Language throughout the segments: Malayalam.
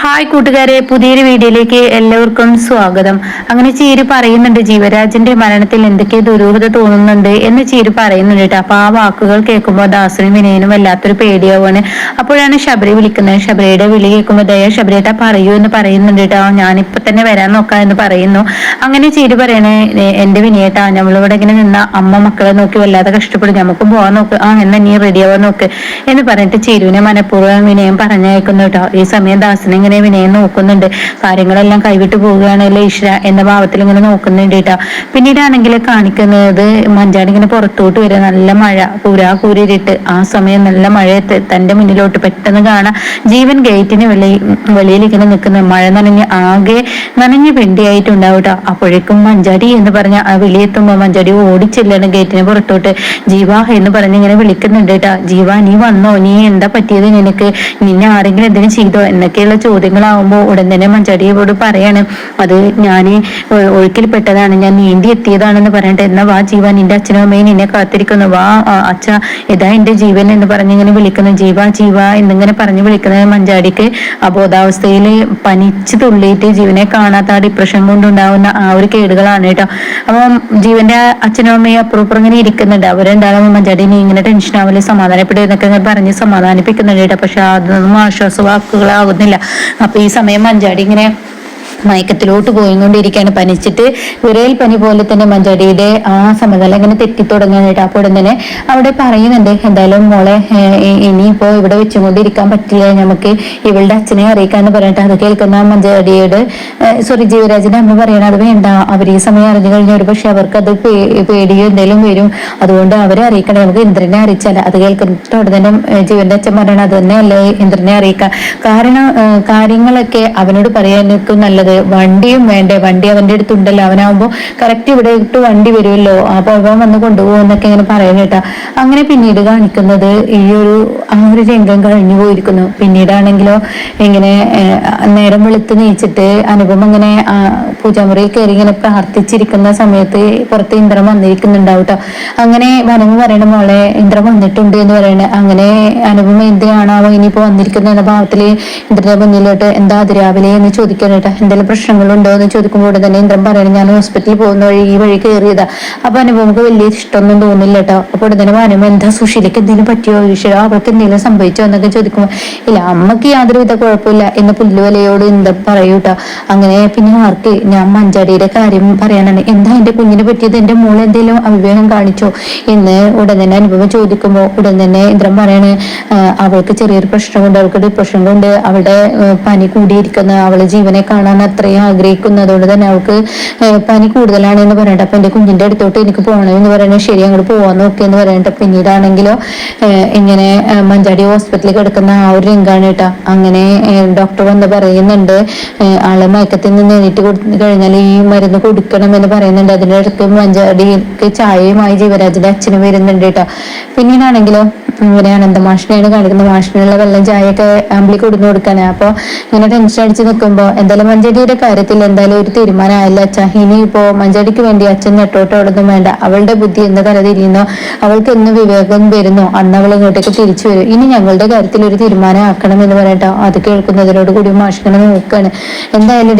ഹായ് കൂട്ടുകാരെ, പുതിയൊരു വീഡിയോയിലേക്ക് എല്ലാവർക്കും സ്വാഗതം. അങ്ങനെ ചീര് പറയുന്നുണ്ട് ജീവരാജിന്റെ മരണത്തിൽ എന്തൊക്കെ ദുരൂഹത തോന്നുന്നുണ്ട് എന്ന് ചീര് പറയുന്നുണ്ട് കേട്ടോ. അപ്പൊ ആ വാക്കുകൾ കേൾക്കുമ്പോൾ ദാസനും വിനയനും വല്ലാത്തൊരു പേടിയാവാണ്. അപ്പോഴാണ് ശബരി വിളിക്കുന്നത്. ശബരിയുടെ വിളി കേൾക്കുമ്പോൾ ദയ ശബരിയേട്ട പറയൂ എന്ന് പറയുന്നുണ്ട് കേട്ടോ. ഞാനിപ്പൊ തന്നെ വരാൻ നോക്കാം എന്ന് പറയുന്നു. അങ്ങനെ ചീര് പറയണേ, എന്റെ വിനയേട്ടാ, നമ്മളിവിടെ ഇങ്ങനെ നിന്ന അമ്മ മക്കളെ നോക്കി വല്ലാതെ കഷ്ടപ്പെടും, നമുക്കും പോവാൻ നോക്ക്, എന്നാ നീ റെഡി ആവാൻ നോക്ക് എന്ന് പറഞ്ഞിട്ട് ചീരുവിനെ മനഃപൂർവ്വം വിനയം പറഞ്ഞയക്കുന്നു കേട്ടോ. ഈ സമയം ദാസനെ ഇങ്ങനെ വിനയം നോക്കുന്നുണ്ട്. കാര്യങ്ങളെല്ലാം കൈവിട്ട് പോവുകയാണല്ലോ ഈശ്വര എന്ന ഭാവത്തിൽ ഇങ്ങനെ നോക്കുന്നുണ്ട് കേട്ടോ. പിന്നീടാണെങ്കിൽ കാണിക്കുന്നത് മഞ്ചാടി ഇങ്ങനെ പുറത്തോട്ട് വരിക. നല്ല മഴ, കൂരിട്ട് ആ സമയം നല്ല മഴയത്ത് തന്റെ മുന്നിലോട്ട് പെട്ടെന്ന് കാണാം ജീവൻ ഗേറ്റിന് വെളിയിൽ ഇങ്ങനെ നിൽക്കുന്ന മഴ നനഞ്ഞ് പിണ്ടിയായിട്ടുണ്ടാവും കേട്ടോ. അപ്പോഴേക്കും മഞ്ചാടി എന്ന് പറഞ്ഞ ആ വിളിയെത്തുമ്പോ മഞ്ചാടി ഓടിച്ചില്ലാണ് ഗേറ്റിന് പുറത്തോട്ട്. ജീവ എന്ന് പറഞ്ഞ് ഇങ്ങനെ വിളിക്കുന്നുണ്ട് കേട്ടോ. ജീവ, നീ വന്നോ? നീ എന്താ പറ്റിയത്? നിനക്ക് നിന്നെ ആരെങ്കിലും എന്തെങ്കിലും ചെയ്തോ എന്നൊക്കെയുള്ള ചോദ്യങ്ങളാവുമ്പോൾ ഉടൻ തന്നെ മഞ്ചാടിയോട് പറയാണ്, അത് ഞാൻ ഒഴുക്കിൽപ്പെട്ടതാണ്, ഞാൻ നീന്തി എത്തിയതാണെന്ന് പറഞ്ഞിട്ട്. എന്നാ വാ ജീവ, നിന്റെ അച്ഛനും അമ്മയും നിന്നെ കാത്തിരിക്കുന്നു, വാ അച്ഛ, ഇതാ എന്റെ ജീവൻ എന്ന് പറഞ്ഞിങ്ങനെ വിളിക്കുന്നു. ജീവ ജീവ എന്നിങ്ങനെ പറഞ്ഞു വിളിക്കുന്നത് മഞ്ചാടിക്ക് അബോധാവസ്ഥയിൽ പനിച്ച് തുള്ളിയിട്ട് ജീവനെ കാണാത്ത ആ ഡിപ്രഷൻ കൊണ്ടുണ്ടാവുന്ന ആ ഒരു കേടുകളാണ് കേട്ടോ. അപ്പം ജീവന്റെ അച്ഛനും അമ്മയും അപ്പുറം ഇങ്ങനെ ഇരിക്കുന്നുണ്ട്. അവരുണ്ടാകുമ്പോൾ മഞ്ചാടി നീ ഇങ്ങനെ ടെൻഷൻ ആവില്ല, സമാധാനപ്പെടുക എന്നൊക്കെ പറഞ്ഞ് സമാധാനിപ്പിക്കുന്നുണ്ട് കേട്ടോ. പക്ഷെ അതൊന്നും ആശ്വാസ വാക്കുകളാകുന്നില്ല. അപ്പൊ ഈ സമയം മഞ്ചാടി ഇങ്ങനെ മയക്കത്തിലോട്ട് പോയിക്കൊണ്ടിരിക്കുകയാണ്. പനിച്ചിട്ട് വിരൽ പനി പോലെ തന്നെ മഞ്ചാടിയുടെ ആ സമതലം ഇങ്ങനെ തെറ്റിത്തുടങ്ങാനായിട്ട്. അപ്പോൾ ഉടൻ തന്നെ അവിടെ പറയുന്നുണ്ട്, എന്തായാലും മോളെ ഇനിയിപ്പോ ഇവിടെ വെച്ചുകൊണ്ടിരിക്കാൻ പറ്റില്ല, നമുക്ക് ഇവളുടെ അച്ഛനെ അറിയിക്കാന്ന് പറഞ്ഞിട്ട്. അത് കേൾക്കുന്ന മഞ്ചാടിയുടെ ജീവരാജിന്റെ അമ്മ പറയണം, അത് വേണ്ട, അവർ ഈ സമയം അറിഞ്ഞു കഴിഞ്ഞാൽ ഒരു പക്ഷെ അവർക്ക് അത് പേടിയോ എന്തെങ്കിലും വരും, അതുകൊണ്ട് അവരെ അറിയിക്കണം, നമുക്ക് ഇന്ദ്രനെ അറിയിച്ചാല. അത് കേൾക്കുന്നിട്ട് ഉടനെ തന്നെ ജീവന്റെ അച്ഛൻ പറയണം, അത് തന്നെ അല്ലേ ഇന്ദ്രനെ അറിയിക്കാം, കാരണം കാര്യങ്ങളൊക്കെ അവനോട് പറയാനൊക്കെ നല്ലത്. വണ്ടിയും വേണ്ടേ, വണ്ടി അവന്റെ അടുത്തുണ്ടല്ലോ, അവനാവുമ്പോ കറക്റ്റ് ഇവിടെ ഇട്ട് വണ്ടി വരുമല്ലോ, അപ്പൊ അവൻ വന്ന് കൊണ്ടുപോകുന്നൊക്കെ ഇങ്ങനെ പറയുന്നേട്ടാ. അങ്ങനെ പിന്നീട് കാണിക്കുന്നത് ഈ ആ ഒരു രംഗം കഴിഞ്ഞു പോയിരിക്കുന്നു. പിന്നീടാണെങ്കിലോ ഇങ്ങനെ നേരം വെളുത്ത് നീച്ചിട്ട് അനുപമ ഇങ്ങനെ പൂജാമുറിയിൽ കയറി ഇങ്ങനെ പ്രാർത്ഥിച്ചിരിക്കുന്ന സമയത്ത് പുറത്ത് ഇന്ദ്രൻ വന്നിരിക്കുന്നുണ്ടാവും കേട്ടോ. അങ്ങനെ വനങ്ങ് പറയണ, മോളെ ഇന്ദ്രൻ വന്നിട്ടുണ്ട് എന്ന് പറയണേ. അങ്ങനെ അനുപമ എന്തിനാണാവോ ഇനിയിപ്പോ വന്നിരിക്കുന്ന എന്ന ഭാവത്തില് ഇന്ദ്രന്റെ മുന്നിലോട്ട് എന്താ അതിരാവിലെ എന്ന് ചോദിക്കാനായിട്ടാ. എന്തെങ്കിലും പ്രശ്നങ്ങളുണ്ടോ എന്ന് ചോദിക്കുമ്പോൾ തന്നെ ഇന്ദ്രൻ പറയണം, ഞാൻ ഹോസ്പിറ്റലിൽ പോകുന്ന വഴി ഈ വഴി കയറിയതാ. അപ്പൊ അനുപമക്ക് വലിയ ഇഷ്ടമൊന്നും തോന്നില്ല കേട്ടോ. അപ്പോൾ ഉടനെ അനുപമ എന്താ സുശീലക്ക് എന്തെങ്കിലും പറ്റിയോ, ഈശ്വര അവൾക്ക് എന്തെങ്കിലും സംഭവിച്ചോ എന്നൊക്കെ ചോദിക്കുമ്പോൾ ഇല്ല, അമ്മക്ക് യാതൊരുവിധ കുഴപ്പമില്ല എന്ന് പുല്ലുവലയോട് ഇന്ദ്രൻ പറയൂട്ടോ. അങ്ങനെ പിന്നെ ആർക്ക് ഞാൻ മഞ്ചാടിയുടെ കാര്യം പറയാനാണ്, എന്താ എന്റെ കുഞ്ഞിനെ പറ്റിയത്, എന്റെ മോൾ എന്തെങ്കിലും അവിവേകം കാണിച്ചോ എന്ന് ഉടൻ തന്നെ അനുപമ ചോദിക്കുമ്പോൾ ഉടൻ തന്നെ ഇന്ദ്രൻ പറയാണ്, അവൾക്ക് ചെറിയൊരു പ്രശ്നമുണ്ട്, അവൾക്ക് ഡിപ്രഷൻ കൊണ്ട് അവളുടെ പനി കൂടിയിരിക്കുന്ന, അവള് ജീവനെ കാണാൻ അത്രയും ആഗ്രഹിക്കുന്നതുകൊണ്ട് തന്നെ അവൾക്ക് പനി കൂടുതലാണ് എന്ന് പറയട്ടെ. അപ്പൊ എന്റെ കുഞ്ഞിന്റെ അടുത്തോട്ട് എനിക്ക് പോകണമെന്ന് പറയണേ. ശരി, അങ്ങോട്ട് പോവാൻ നോക്കി എന്ന് പറയട്ടെ. പിന്നീടാണെങ്കിലോ ഇങ്ങനെ മഞ്ചാടി ഹോസ്പിറ്റലിൽ കിടക്കുന്ന ആ ഒരു രംഗാണ് കേട്ടോ. അങ്ങനെ ഡോക്ടർ വന്ന് പറയുന്നുണ്ട്, ആളെ മയക്കത്തിൽ നിന്ന് എണീറ്റ് കഴിഞ്ഞാൽ ഈ മരുന്ന് കൊടുക്കണം എന്ന് പറയുന്നുണ്ട്. അതിന്റെ അടുത്ത് മഞ്ചാടിക്ക് ചായയുമായി ജീവരാജിന്റെ അച്ഛനും വരുന്നുണ്ട് കേട്ടോ. പിന്നീടാണെങ്കിലോ ഇങ്ങനെ അനന്തമാഷിനെയാണ് കാണിക്കുന്നത്. മാഷിനുള്ള വെള്ളം ചായയൊക്കെ ആമ്പിളി കൊടുന്നു കൊടുക്കാന്. അപ്പൊ ഇങ്ങനെ ടെൻഷൻ അടിച്ച് നിൽക്കുമ്പോ എന്തായാലും മഞ്ചാടിയുടെ കാര്യത്തിൽ എന്തായാലും ഒരു തീരുമാനമായില്ല അച്ഛ. ഇനിയിപ്പോ മഞ്ചാടിക്ക് വേണ്ടി അച്ഛൻ നെട്ടോട്ടോടൊന്നും വേണ്ട, അവളുടെ ബുദ്ധി എന്ന് തലതിരിയുന്നോ, അവൾക്ക് എന്ന് വിവേകം വരുന്നോ അന്ന് അവൾ ഇങ്ങോട്ടേക്ക് തിരിച്ചു വരും. ഇനി ഞങ്ങളുടെ കാര്യത്തിൽ ഒരു തീരുമാനം ആക്കണം എന്ന് പറയട്ടോ. അത് കേൾക്കുന്നതിനോട് കൂടി മാഷിങ്ങനെ നോക്കാണ്. എന്തായാലും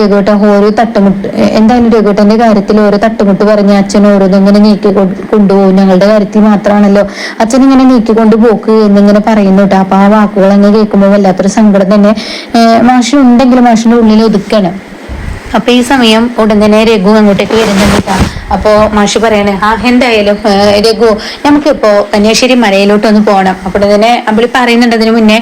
രഘുട്ടന്റെ കാര്യത്തിൽ ഓരോ തട്ടുമുട്ട് പറഞ്ഞ് അച്ഛൻ ഓരോന്നിങ്ങനെ നീക്കി കൊണ്ടുപോകും. ഞങ്ങളുടെ കാര്യത്തിൽ മാത്രമാണല്ലോ അച്ഛൻ ഇങ്ങനെ നീക്കിക്കൊണ്ട് പോക്ക് എന്നിങ്ങനെ പറയുന്നു കേട്ടോ. അപ്പൊ ആ വാക്കുകൾ അങ്ങ് കേൾക്കുമ്പോൾ വല്ലാത്തൊരു സങ്കടം തന്നെ മാഷിനുണ്ടെങ്കിലും മാഷിന്റെ ഉള്ളിൽ ഒതുക്കാണ്. അപ്പൊ ഈ സമയം ഉടൻ തന്നെ രഘു അങ്ങോട്ടേക്ക് വരുന്നുണ്ട്. അപ്പോ മാഷി പറയാണ്, എന്തായാലും രഘു നമുക്കിപ്പോ കന്യാശ്ശേരി മനയിലോട്ട് ഒന്ന് പോകണം. അപ്പോൾ തന്നെ അമ്പിളി പറയുന്നുണ്ട്, അതിന് മുന്നേ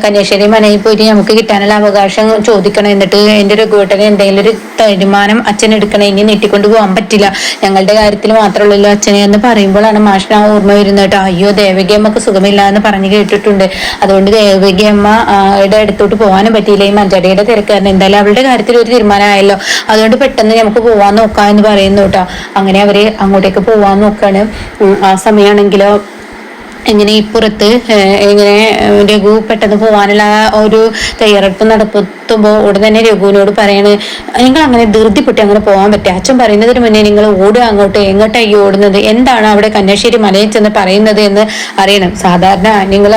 കന്യാശ്ശേരി മനയിൽ പോയിട്ട് നമുക്ക് കിട്ടാനുള്ള അവകാശം ചോദിക്കണം, എന്നിട്ട് എന്റെ രഘുവേട്ടന് എന്തെങ്കിലും ഒരു തീരുമാനം അച്ഛൻ എടുക്കണം, ഇനി നീട്ടിക്കൊണ്ട് പോകാൻ പറ്റില്ല, ഞങ്ങളുടെ കാര്യത്തിൽ മാത്രമല്ലല്ലോ അച്ഛനെ എന്ന് പറയുമ്പോഴാണ് മാഷിന് ആ ഓർമ്മ വരുന്നത് കേട്ടോ. അയ്യോ, ദേവകിയമ്മക്ക് സുഖമില്ല എന്ന് പറഞ്ഞു കേട്ടിട്ടുണ്ട്, അതുകൊണ്ട് ദേവകിയമ്മയുടെ അടുത്തോട്ട് പോകാനും പറ്റിയില്ല, ഈ മഞ്ചാടിയുടെ തിരക്കാരൻ. എന്തായാലും അവളുടെ കാര്യത്തിൽ ഒരു തീരുമാനമായല്ലോ, അതുകൊണ്ട് പെട്ടെന്ന് നമുക്ക് പോവാൻ നോക്കാം എന്ന് പറയുന്നു കേട്ടോ. അങ്ങനെ അവര് അങ്ങോട്ടേക്ക് പോവാൻ നോക്കാണ്. ആ സമയമാണെങ്കിലോ ഇങ്ങനെ ഇപ്പുറത്ത് ഇങ്ങനെ രഘു പെട്ടെന്ന് പോകാനുള്ള ഒരു തയ്യാറെടുപ്പ് നടത്തുമ്പോൾ ഉടൻ തന്നെ രഘുവിനോട് പറയാണ്, നിങ്ങൾ അങ്ങനെ ധൃതിപ്പെട്ട് അങ്ങനെ പോകാൻ പറ്റുക, അച്ഛൻ പറയുന്നതിന് മുന്നേ നിങ്ങൾ ഓടുക അങ്ങോട്ട്, എങ്ങോട്ടായി ഓടുന്നത്, എന്താണ് അവിടെ കന്യാശ്ശേരി മലയിൽ ചെന്ന് പറയുന്നത് എന്ന് അറിയണം. സാധാരണ നിങ്ങൾ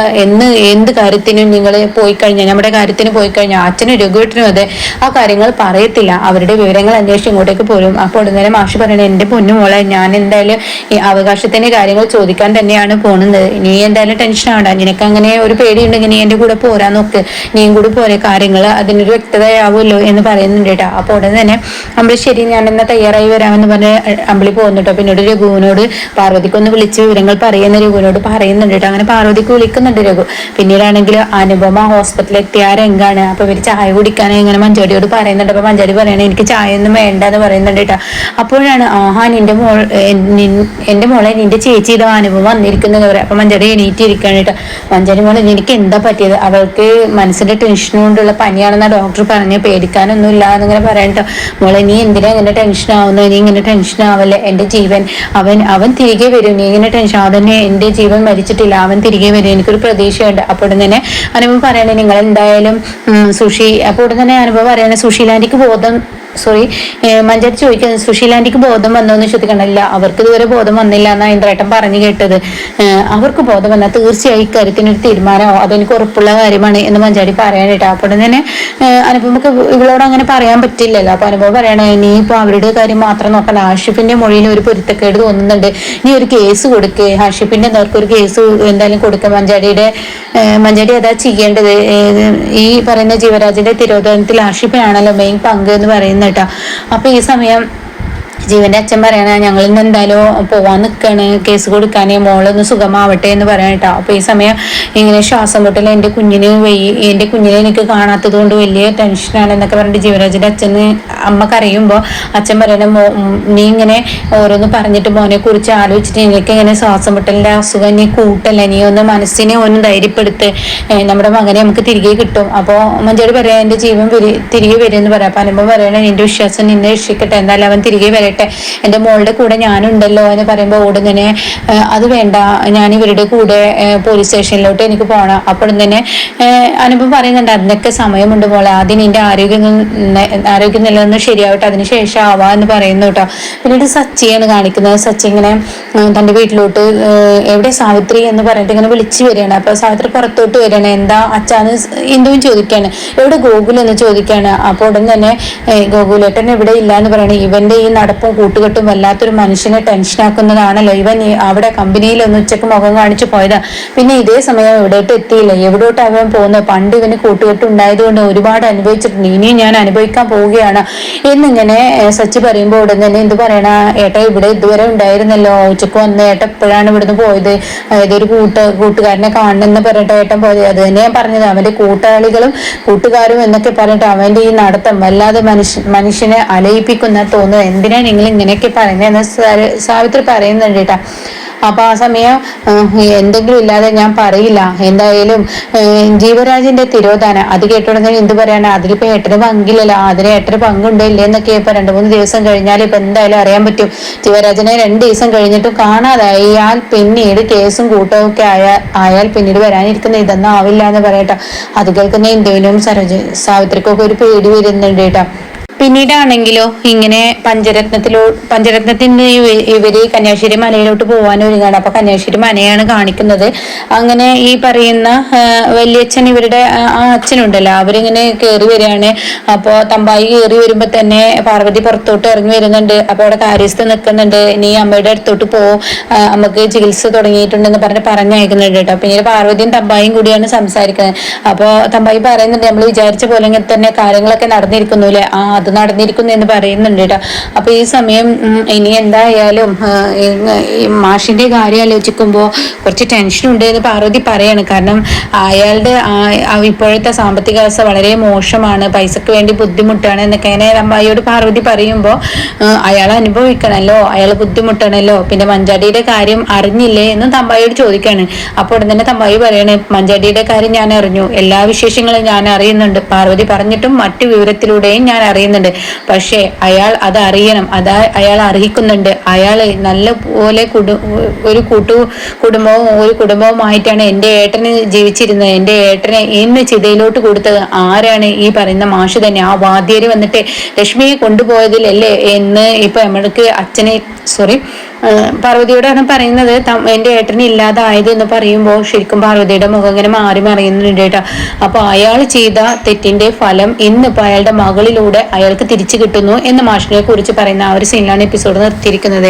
എന്ത് കാര്യത്തിനും നിങ്ങൾ പോയി കഴിഞ്ഞാൽ, നമ്മുടെ കാര്യത്തിന് പോയി കഴിഞ്ഞാൽ അച്ഛനും രഘുവേട്ടനും അതെ ആ കാര്യങ്ങൾ പറയത്തില്ല, അവരുടെ വിവരങ്ങൾ അന്വേഷിച്ച് ഇങ്ങോട്ടേക്ക് പോരും. അപ്പോൾ ഉടൻ തന്നെ മാഷ് പറയണേ, എൻ്റെ പൊന്നു മോളെ, ഞാൻ എന്തായാലും ഈ അവകാശത്തിന്റെ കാര്യങ്ങൾ ചോദിക്കാൻ തന്നെയാണ് പോകുന്നത്, നീ എന്തായാലും ടെൻഷൻ ആവണ്ട, നിനക്ക് അങ്ങനെ ഒരു പേടിയുണ്ടെങ്കിൽ നീ എന്റെ കൂടെ പോരാൻ നോക്ക്, നീയും കൂടി പോരെ, കാര്യങ്ങൾ അതിനൊരു വ്യക്തതയാവുമല്ലോ എന്ന് പറയുന്നുണ്ട് കേട്ടോ. അപ്പൊ ഉടനെ തന്നെ അമ്പിളി ശരി ഞാൻ എന്നാ തയ്യാറായി വരാമെന്ന് പറഞ്ഞ് അമ്പിളി പോകുന്നുട്ടോ. പിന്നീട് രഘുവിനോട് പാർവതിക്കൊന്ന് വിളിച്ച് വിവരങ്ങൾ പറയുന്ന രഘുവിനോട് പറയുന്നുണ്ട് കേട്ടോ. അങ്ങനെ പാർവതിക്ക് വിളിക്കുന്നുണ്ട് രഘു. പിന്നീടാണെങ്കിൽ അനുപമ ഹോസ്പിറ്റലിൽ എത്തിയ രംഗാണ്. അപ്പൊ ഇവര് ചായ കുടിക്കാൻ ഇങ്ങനെ മഞ്ചാടിയോട് പറയുന്നുണ്ട്. അപ്പൊ മഞ്ചാടി പറയണേ എനിക്ക് ചായ ഒന്നും വേണ്ട എന്ന് പറയുന്നുണ്ട് കേട്ടോ. അപ്പോഴാണ് ആഹാ എന്റെ മോളെ നിന്റെ ചേച്ചി ഇതാ അനുപമ വന്നിരിക്കുന്നത് പറയാം. അപ്പൊ മഞ്ചാടി എണീറ്റിരിക്കുകയാണ് കേട്ടോ. മഞ്ചാടി മോളെ എനിക്ക് എന്താ പറ്റിയത്, അവൾക്ക് മനസ്സിന്റെ ടെൻഷൻ കൊണ്ടുള്ള പനിയാണെന്ന ഡോക്ടർ പറഞ്ഞ്, പേടിക്കാനൊന്നും ഇല്ല എന്നിങ്ങനെ പറയട്ടോ. മോളെ നീ എന്തിനാ ഇങ്ങനെ ടെൻഷൻ ആവുന്നു, നീ ഇങ്ങനെ ടെൻഷൻ ആവല്ലേ, എന്റെ ജീവൻ അവൻ തിരികെ വരും, നീ ഇങ്ങനെ ടെൻഷൻ അതന്നെ, എന്റെ ജീവൻ മരിച്ചിട്ടില്ല, അവൻ തിരികെ വരും, എനിക്കൊരു പ്രതീക്ഷയുണ്ട്. അപ്പോൾ ഉടൻ തന്നെ അനുഭവം പറയണേ നിങ്ങൾ എന്തായാലും സുഷി. അപ്പോൾ ഉടൻ തന്നെ അനുഭവം പറയണേ സുശീലാന്റിക്ക് ബോധം മഞ്ചാടി ചോദിക്കുന്നത് സുശീലാന്റിക്ക് ബോധം വന്നോ എന്ന് ചോദിക്കണല്ല, അവർക്ക് ഇതുവരെ ബോധം വന്നില്ല എന്നാ ഇന്ദ്രേട്ടൻ പറഞ്ഞു കേട്ടത്. അവർക്ക് ബോധം വന്നാൽ തീർച്ചയായും ഇക്കാര്യത്തിനൊരു തീരുമാനമോ അതെനിക്ക് ഉറപ്പുള്ള കാര്യമാണ് എന്ന് മഞ്ചാടി പറയാനായിട്ട്. അപ്പോൾ തന്നെ അനുഭവമൊക്കെ ഇവളോട് അങ്ങനെ പറയാൻ പറ്റില്ലല്ലോ. അപ്പൊ അനുഭവം പറയണേ, നീ ഇപ്പൊ അവരുടെ കാര്യം മാത്രം നോക്കണ്ട, ആഷിഫിന്റെ മൊഴിയിൽ ഒരു പൊരുത്തക്കേട് തോന്നുന്നുണ്ട്, നീ ഒരു കേസ് കൊടുക്കേ, ആഷിഫിന്റെ നേർക്ക് ഒരു കേസ് എന്തായാലും കൊടുക്കുക. മഞ്ചാടി അതാ ചെയ്യേണ്ടത്. ഈ പറയുന്ന ജീവരാജിന്റെ തിരോധാനത്തിൽ ആഷിഫിനാണല്ലോ മെയിൻ പങ്ക് എന്ന് പറയുന്നത് കേട്ടോ. അപ്പൊ ഈ സമയം ജീവന്റെ അച്ഛൻ പറയണ ഞങ്ങൾ ഇന്ന് എന്തായാലും പോവാൻ നിൽക്കാണ്, കേസ് കൊടുക്കാനേ, മോളൊന്ന് സുഖമാവട്ടെ എന്ന് പറയാൻ കേട്ടോ. അപ്പൊ ഈ സമയം ഇങ്ങനെ ശ്വാസം മുട്ടൽ എന്റെ കുഞ്ഞിനെ എനിക്ക് കാണാത്തത് കൊണ്ട് വലിയ ടെൻഷനാണ് എന്നൊക്കെ പറഞ്ഞിട്ട് ജീവരാജിന്റെ അച്ഛന് അമ്മ കരയുമ്പോൾ അച്ഛൻ പറയണ, നീ ഇങ്ങനെ ഓരോന്ന് പറഞ്ഞിട്ട് മോനെ കുറിച്ച് ആലോചിച്ചിട്ട് എനിക്ക് ഇങ്ങനെ ശ്വാസം മുട്ടലിന്റെ അസുഖം നീ കൂട്ടല്ല, നീ ഒന്ന് മനസ്സിനെ ഒന്ന് ധൈര്യപ്പെടുത്ത്, നമ്മുടെ മകനെ നമുക്ക് തിരികെ കിട്ടും. അപ്പോൾ മഞ്ചാടി പറയാം എന്റെ ജീവൻ തിരികെ വരും എന്ന് പറയാം. അപ്പൊ അനുഭവം പറയണേ, നിന്റെ വിശ്വാസം നിന്നെ രക്ഷിക്കട്ടെ, എന്തായാലും അവൻ തിരികെ വരട്ടെ, എന്റെ മോളുടെ കൂടെ ഞാനുണ്ടല്ലോ എന്ന് പറയുമ്പോൾ ഉടനെ അത് വേണ്ട, ഞാൻ ഇവരുടെ കൂടെ പോലീസ് സ്റ്റേഷനിലോട്ട് എനിക്ക് പോകണം. അപ്പോൾ തന്നെ അനുഭവം പറയുന്നുണ്ട്, അതിനൊക്കെ സമയമുണ്ട് മോളെ, ആദ്യം നിന്റെ ആരോഗ്യം നിലനിന്ന് ശരിയാവട്ടെ, അതിനുശേഷം ആവാ എന്ന് പറയുന്നു കേട്ടോ. പിന്നീട് സച്ചിയാണ് കാണിക്കുന്നത്. സച്ചി ഇങ്ങനെ തന്റെ വീട്ടിലോട്ട് എവിടെ സാവിത്രി എന്ന് പറഞ്ഞിട്ട് ഇങ്ങനെ വിളിച്ചു വരികയാണ്. അപ്പൊ സാവിത്രി പുറത്തോട്ട് വരികയാണ്. എന്താ അച്ഛാന്ന് ഇന്ദുവും ചോദിക്കാണ്, എവിടെ ഗോകുൽ എന്ന് ചോദിക്കാണ്. അപ്പൊ ഉടൻ തന്നെ ഗോകുലേട്ടൻ ഇവിടെ ഇല്ല എന്ന് പറയണേ. ഇവന്റെ ഈ നടപ്പും കൂട്ടുകെട്ടും വല്ലാത്തൊരു മനുഷ്യനെ ടെൻഷനാക്കുന്നതാണല്ലോ, ഇവൻ അവിടെ കമ്പനിയിൽ ഒന്ന് ഉച്ചക്ക് മുഖം കാണിച്ചു പോയതാ, പിന്നെ ഇതേ സമയം എവിടോട്ട് എത്തിയില്ല, എവിടോട്ട് അവൻ പോകുന്നത്, പണ്ട് ഇവന് കൂട്ടുകെട്ട് ഉണ്ടായതുകൊണ്ട് ഒരുപാട് അനുഭവിച്ചിട്ടുണ്ട്, ഇനിയും ഞാൻ അനുഭവിക്കാൻ പോവുകയാണ് എന്നിങ്ങനെ സച്ചി പറയുമ്പോൾ ഉടൻ തന്നെ എന്ത് പറയണ, ഏട്ടാ ഇവിടെ ഇതുവരെ ഉണ്ടായിരുന്നല്ലോ, ഉച്ചക്ക് വന്ന് ഏട്ട എപ്പോഴാണ് ഇവിടുന്ന് പോയത്, ഏതൊരു കൂട്ടുകാരനെ കാണണമെന്ന് പറഞ്ഞിട്ട് ഏട്ടൻ പോയത്, അത് തന്നെ ഞാൻ പറഞ്ഞത്, അവന്റെ കൂട്ടാളികളും കൂട്ടുകാരും എന്നൊക്കെ പറഞ്ഞിട്ട് അവന്റെ ഈ നടത്തം വല്ലാതെ മനുഷ്യനെ അലയിപ്പിക്കുന്ന തോന്നുന്നു, എന്തിനാ നിങ്ങൾ ഇങ്ങനെയൊക്കെ പറയുന്നതെന്ന് സാവിത്രി പറയുന്നുണ്ട് കേട്ടാ. അപ്പൊ ആ സമയം എന്തെങ്കിലും ഇല്ലാതെ ഞാൻ പറയില്ല, എന്തായാലും ജീവരാജിന്റെ തിരോധാനം അത് കേട്ടോടെ എന്ത് പറയാനാ, അതിലിപ്പോ ഏട്ടന് പങ്കില്ലല്ലോ, അതിന് ഏട്ടന് പങ്കുണ്ടോ ഇല്ലേ എന്നൊക്കെ ഇപ്പൊ 2-3 ദിവസം കഴിഞ്ഞാൽ ഇപ്പൊ എന്തായാലും അറിയാൻ പറ്റും. ജീവരാജനെ 2 ദിവസം കഴിഞ്ഞിട്ടും കാണാതായാൽ പിന്നീട് കേസും കൂട്ടവും ഒക്കെ ആയാൽ പിന്നീട് വരാനിരിക്കുന്ന ഇതൊന്നും ആവില്ല എന്ന് പറയട്ടോ. അത് കേൾക്കുന്ന ഇന്ദുവിനും സാവിത്രിക്കും ഒക്കെ ഒരു പേടി വരുന്നുണ്ട് കേട്ടോ. പിന്നീടാണെങ്കിലോ ഇങ്ങനെ പഞ്ചരത്നത്തിന് ഇവര് കന്യാശ്ശേരി മനയിലോട്ട് പോകാൻ ഒരുങ്ങാണ്. അപ്പൊ കന്യാശ്ശേരി മനയാണ് കാണിക്കുന്നത്. അങ്ങനെ ഈ പറയുന്ന വല്യച്ഛൻ ഇവരുടെ ആ അച്ഛനുണ്ടല്ലോ, അവരിങ്ങനെ കയറി വരികയാണ്. അപ്പൊ തമ്പായി കയറി വരുമ്പോ തന്നെ പാർവതി പുറത്തോട്ട് ഇറങ്ങി വരുന്നുണ്ട്. അപ്പൊ അവിടെ കാര്യസ്ഥ നിൽക്കുന്നുണ്ട്, നീ അമ്മയുടെ അടുത്തോട്ട് അമ്മക്ക് ചികിത്സ തുടങ്ങിയിട്ടുണ്ടെന്ന് പറഞ്ഞയക്കുന്നുണ്ട് കേട്ടോ. പിന്നീട് പാർവതിയും തമ്പായും കൂടിയാണ് സംസാരിക്കുന്നത്. അപ്പൊ തമ്പായി പറയുന്നുണ്ട്, നമ്മൾ വിചാരിച്ച പോലെ തന്നെ കാര്യങ്ങളൊക്കെ നടന്നിരിക്കുന്നുല്ലേ, അത് നടന്നിരിക്കുന്നു എന്ന് പറയുന്നുണ്ട് കേട്ടോ. അപ്പൊ ഈ സമയം ഇനി എന്തായാലും മാഷിന്റെ കാര്യം ആലോചിക്കുമ്പോ കുറച്ച് ടെൻഷനുണ്ട് എന്ന് പാർവതി പറയാണ്. കാരണം അയാളുടെ ഇപ്പോഴത്തെ സാമ്പത്തിക അവസ്ഥ വളരെ മോശമാണ്, പൈസക്ക് വേണ്ടി ബുദ്ധിമുട്ടാണ് എന്നൊക്കെ അങ്ങനെ അമ്മായിയോട് പാർവതി പറയുമ്പോ അയാൾ അനുഭവിക്കണല്ലോ, അയാൾ ബുദ്ധിമുട്ടണല്ലോ, പിന്നെ മഞ്ചാടിയുടെ കാര്യം അറിഞ്ഞില്ലേ എന്ന് തമ്പായിയോട് ചോദിക്കാണ്. അപ്പോൾ ഉടൻ തന്നെ തമ്പായി പറയാണ്, മഞ്ചാടിയുടെ കാര്യം ഞാൻ അറിഞ്ഞു, എല്ലാ വിശേഷങ്ങളും ഞാൻ അറിയുന്നുണ്ട്, പാർവതി പറഞ്ഞിട്ടും മറ്റു വിവരത്തിലൂടെയും ഞാൻ അറിയുന്നുണ്ട്, പറയുന്നുണ്ട്. പക്ഷെ അയാൾ അത് അറിയണം, അയാൾ അർഹിക്കുന്നുണ്ട്. അയാൾ നല്ല പോലെ ഒരു കുടുംബവുമായിട്ടാണ് എൻ്റെ ഏട്ടന് ജീവിച്ചിരുന്നത്. എൻ്റെ ഏട്ടനെ ഇന്ന് ചിതയിലോട്ട് കൊടുത്തത് ആരാണ്? ഈ പറയുന്ന മാഷ് തന്നെ. ആ വാദ്യര് വന്നിട്ട് ലക്ഷ്മിയെ കൊണ്ടുപോയതിലല്ലേ എന്ന് ഇപ്പൊ നമ്മൾക്ക് പാർവതിയോടാണ് പറയുന്നത്. എൻ്റെ ഏട്ടന് ഇല്ലാതായത് എന്ന് പറയുമ്പോൾ ശരിക്കും പാർവതിയുടെ മുഖം ഇങ്ങനെ മാറി മറിയുന്നുണ്ട് കേട്ടോ. അപ്പൊ അയാൾ ചെയ്ത തെറ്റിന്റെ ഫലം ഇന്നിപ്പോ അയാളുടെ മകളിലൂടെ അയാൾക്ക് തിരിച്ചു കിട്ടുന്നു എന്ന് മാഷിനെ കുറിച്ച് പറയുന്ന ആ ഒരു സീനിലാണ് എപ്പിസോഡ് നിർത്തിയിരിക്കുന്നത്.